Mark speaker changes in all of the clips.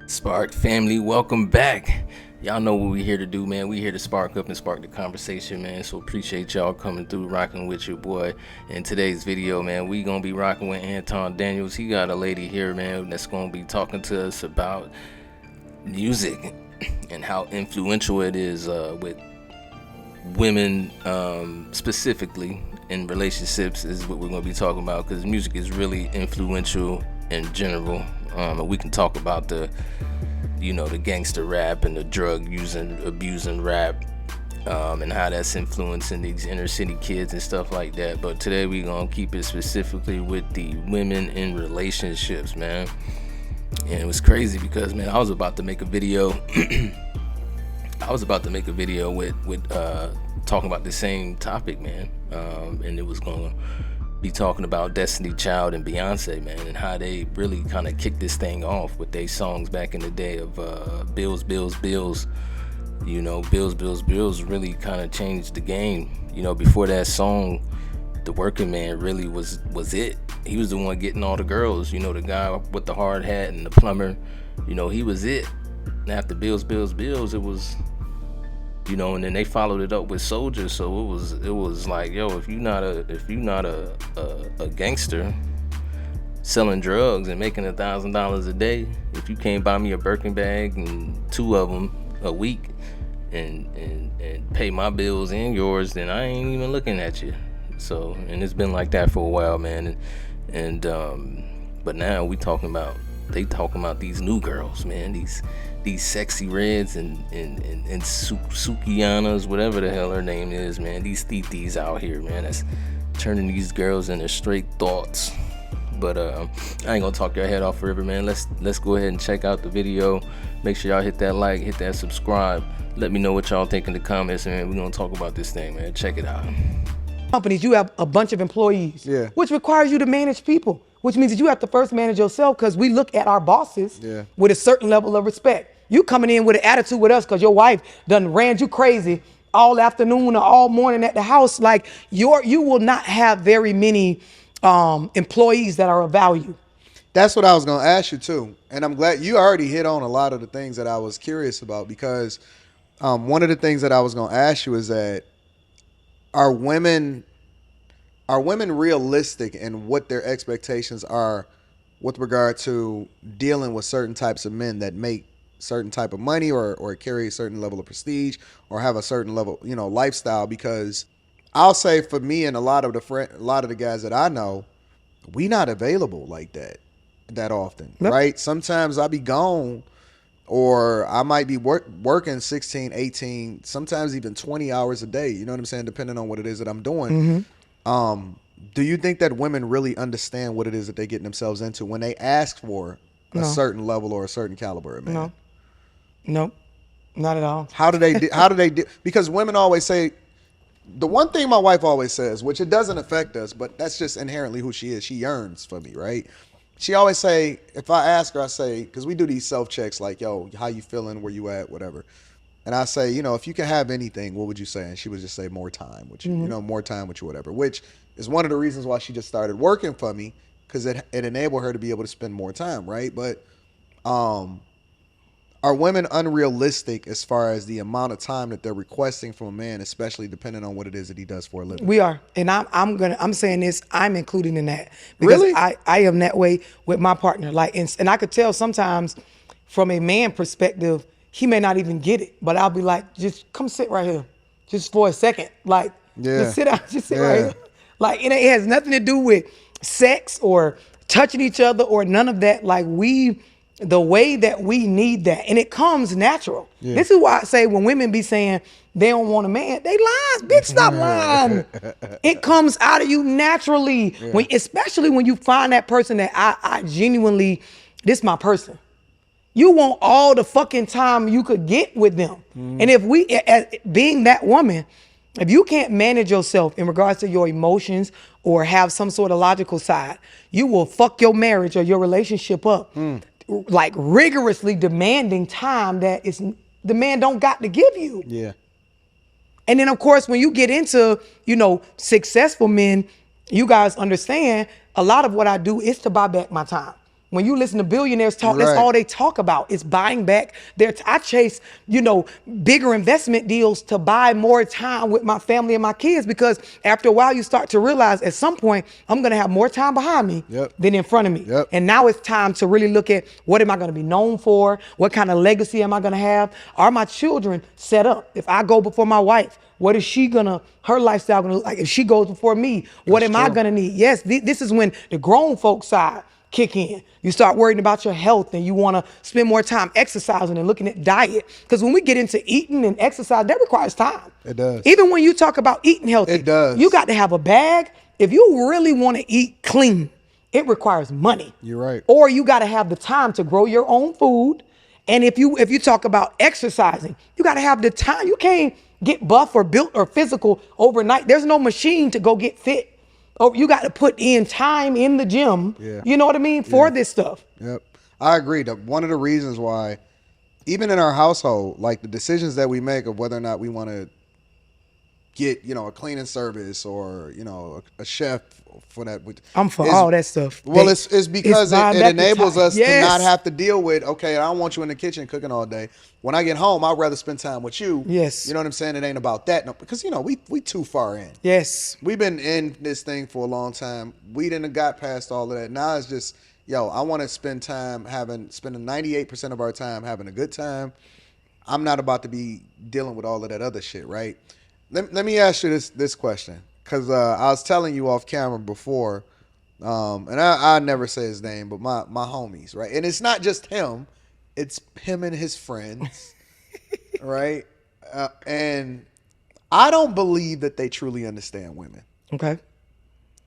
Speaker 1: Spark family, welcome back. Y'all know what we're here to do, man. We're here to spark up and spark the conversation, man. So appreciate y'all coming through, rocking with your boy. In today's video, man, we gonna be rocking with Anton Daniels. He got a lady here, man, that's gonna be talking to us about music and how influential it is with women, specifically in relationships, is what we're gonna be talking about, because music is really influential in general. We can talk about the gangster rap and the drug using, abusing rap, and how that's influencing these inner city kids and stuff like that. But today we gonna keep it specifically with the women in relationships, man. And it was crazy because, man, I was about to make a video. with talking about the same topic, man. And it was gonna be talking about Destiny Child and Beyonce, man, and how they really kind of kicked this thing off with their songs back in the day of Bills, Bills, Bills. You know, Bills, Bills, Bills really kind of changed the game. You know, before that song, the working man really was it. He was the one getting all the girls. You know, the guy with the hard hat and the plumber. You know, he was it. And after Bills, Bills, Bills, it was, you know, and then they followed it up with Soldier. So it was like, yo, if you're not a gangster selling drugs and making $1,000 a day, if you can't buy me a Birkin bag and 2 of them a week and pay my bills and yours, then I ain't even looking at you. So, and it's been like that for a while, man. And but now they talking about these new girls, man. These sexy reds and Sukianas, whatever the hell her name is, man. These Thithis out here, man, that's turning these girls into straight thoughts. But I ain't gonna talk your head off forever, man. Let's go ahead and check out the video. Make sure y'all hit that like, hit that subscribe. Let me know what y'all think in the comments, man. We're gonna talk about this thing, man. Check it out.
Speaker 2: Companies, you have a bunch of employees,
Speaker 3: Yeah.
Speaker 2: which requires you to manage people, which means that you have to first manage yourself, because we look at our bosses with a certain level of respect. You coming in with an attitude with us because your wife done ran you crazy all afternoon or all morning at the house. Like you will not have very many employees that are of value.
Speaker 3: That's what I was going to ask you too. And I'm glad you already hit on a lot of the things that I was curious about, because one of the things that I was going to ask you is that are women realistic in what their expectations are with regard to dealing with certain types of men that make certain type of money or carry a certain level of prestige or have a certain level, lifestyle? Because I'll say for me and a lot of the guys that I know, we not available like that often, right? Sometimes I be gone, or I might be working 16, 18, sometimes even 20 hours a day, you know what I'm saying, depending on what it is that I'm doing. Do you think that women really understand what it is that they get themselves into when they ask for a certain level or a certain caliber of man?
Speaker 2: No, not at all.
Speaker 3: How do they because women always say, the one thing my wife always says, which it doesn't affect us, but that's just inherently who she is. She yearns for me, right? She always say, if I ask her, I say, because we do these self-checks like, yo, how you feeling, where you at, whatever. And I say, if you could have anything, what would you say? And she would just say, more time with you, more time with you, whatever, which is one of the reasons why she just started working for me, because it enabled her to be able to spend more time, right? But are women unrealistic as far as the amount of time that they're requesting from a man, especially depending on what it is that he does for a living?
Speaker 2: We are, and I'm saying this, I'm including in that, because
Speaker 3: really?
Speaker 2: I am that way with my partner. Like, and I could tell sometimes from a man perspective, he may not even get it, but I'll be like, just come sit right here, just for a second, like, just sit down, just sit right here. Like, and it has nothing to do with sex or touching each other or none of that. Like, the way that we need that, and it comes natural. This is why I say when women be saying they don't want a man, they lying. Bitch, stop lying. It comes out of you naturally, especially when you find that person that I genuinely, this my person. You want all the fucking time you could get with them. And if we, as being that woman, if you can't manage yourself in regards to your emotions or have some sort of logical side, you will fuck your marriage or your relationship up. Like rigorously demanding time that is the man don't got to give you.
Speaker 3: Yeah.
Speaker 2: And then of course, when you get into, successful men, you guys understand a lot of what I do is to buy back my time. When you listen to billionaires talk, that's
Speaker 3: Right.
Speaker 2: all they talk about. It's buying back I chase, bigger investment deals to buy more time with my family and my kids, because after a while you start to realize at some point I'm going to have more time behind me than in front of me.
Speaker 3: Yep.
Speaker 2: And now it's time to really look at, what am I going to be known for? What kind of legacy am I going to have? Are my children set up? If I go before my wife, what is her lifestyle gonna look like? If she goes before me, what am I gonna need? Yes, this is when the grown folk side kick in. You start worrying about your health, and you wanna spend more time exercising and looking at diet. Because when we get into eating and exercise, that requires time.
Speaker 3: It does.
Speaker 2: Even when you talk about eating healthy,
Speaker 3: It does.
Speaker 2: you got to have a bag. If you really wanna eat clean, it requires money.
Speaker 3: You're right.
Speaker 2: Or you gotta have the time to grow your own food. And if you talk about exercising, you gotta have the time. You can't get buff or built or physical overnight. There's no machine to go get fit. Oh, you got to put in time in the gym.
Speaker 3: Yeah.
Speaker 2: You know what I mean? For this stuff.
Speaker 3: Yep. I agree. One of the reasons why, even in our household, like the decisions that we make of whether or not we want to get, a cleaning service or, a chef for that.
Speaker 2: I'm for all that stuff.
Speaker 3: Well, it's because it enables us to not
Speaker 2: to
Speaker 3: have to deal with, okay, I don't want you in the kitchen cooking all day. When I get home, I'd rather spend time with you.
Speaker 2: Yes.
Speaker 3: You know what I'm saying? It ain't about that. No, because, we too far in.
Speaker 2: Yes.
Speaker 3: We've been in this thing for a long time. We didn't got past all of that. Now it's just, I want to spend time spending 98% of our time having a good time. I'm not about to be dealing with all of that other shit, right? Let me ask you this question, because I was telling you off camera before, and I never say his name, but my homies, right? And it's not just him. It's him and his friends, right? And I don't believe that they truly understand women.
Speaker 2: Okay.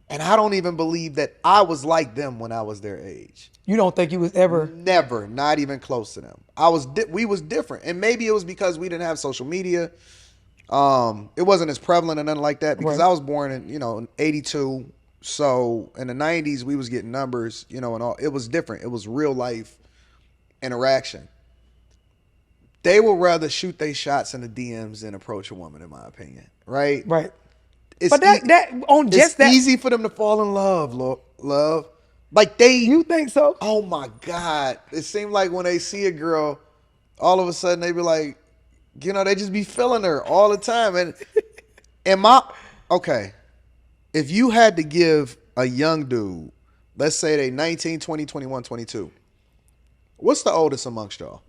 Speaker 3: And I don't even believe that I was like them when I was their age.
Speaker 2: You don't think you was ever?
Speaker 3: Never, not even close to them. We was different. And maybe it was because we didn't have social media. It wasn't as prevalent or nothing like that, because I was born in 82. So in the 90s, we was getting numbers, and all. It was different. It was real life interaction. They would rather shoot their shots in the DMs than approach a woman, in my opinion. Right?
Speaker 2: Right.
Speaker 3: It's
Speaker 2: But
Speaker 3: it's easy for them to fall in love, love. Like
Speaker 2: You think so?
Speaker 3: Oh my God. It seemed like when they see a girl, all of a sudden they be like, they just be feeling her all the time. Okay, if you had to give a young dude, let's say they 19, 20, 21, 22, what's the oldest amongst y'all?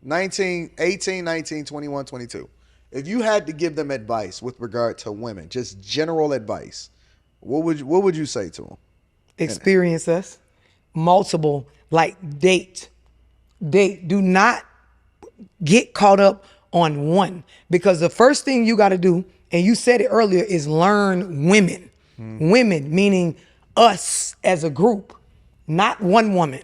Speaker 3: 19, 18, 19, 21, 22. If you had to give them advice with regard to women, just general advice, what would you say to them?
Speaker 2: Experience us. Multiple, date. Do not get caught up on one, because the first thing you got to do, and you said it earlier, is learn women. Women, meaning us as a group, not one woman.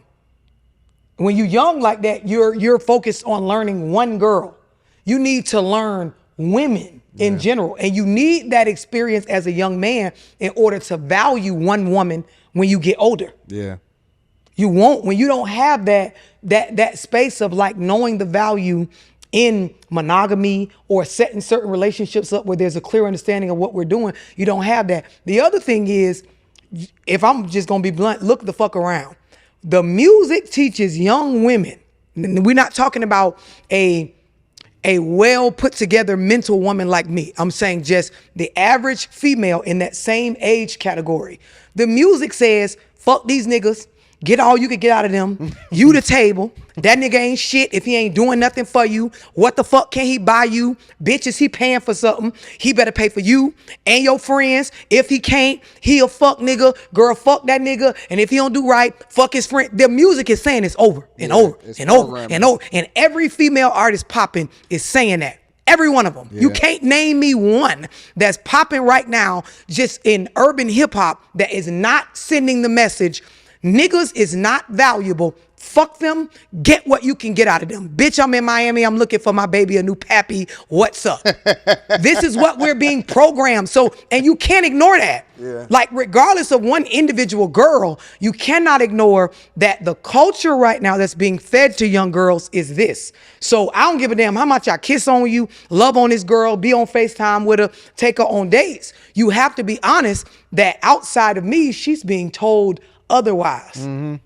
Speaker 2: When you're young like that, you're focused on learning one girl. You need to learn women in general, and you need that experience as a young man in order to value one woman when you get older.
Speaker 3: Yeah.
Speaker 2: You won't, when you don't have that space of knowing the value in monogamy or setting certain relationships up where there's a clear understanding of what we're doing. You don't have that. The other thing is, if I'm just gonna be blunt, look the fuck around. The music teaches young women. We're not talking about a well put together mental woman like me. I'm saying just the average female in that same age category. The music says, fuck these niggas. Get all you can get out of them. You the table. That nigga ain't shit if he ain't doing nothing for you. What the fuck can he buy you? Bitch, is he paying for something? He better pay for you and your friends. If he can't, he a fuck nigga. Girl, fuck that nigga. And if he don't do right, fuck his friend. The music is saying it's over and over and over and over. And every female artist popping is saying that. Every one of them. Yeah. You can't name me one that's popping right now just in urban hip hop that is not sending the message, niggas is not valuable. Fuck them. Get what you can get out of them. Bitch, I'm in Miami. I'm looking for my baby a new pappy. What's up? This is what we're being programmed. So, and you can't ignore that. Yeah. Regardless of one individual girl, you cannot ignore that the culture right now that's being fed to young girls is this. So I don't give a damn how much I kiss on you, love on this girl, be on FaceTime with her, take her on dates. You have to be honest that outside of me, she's being told otherwise.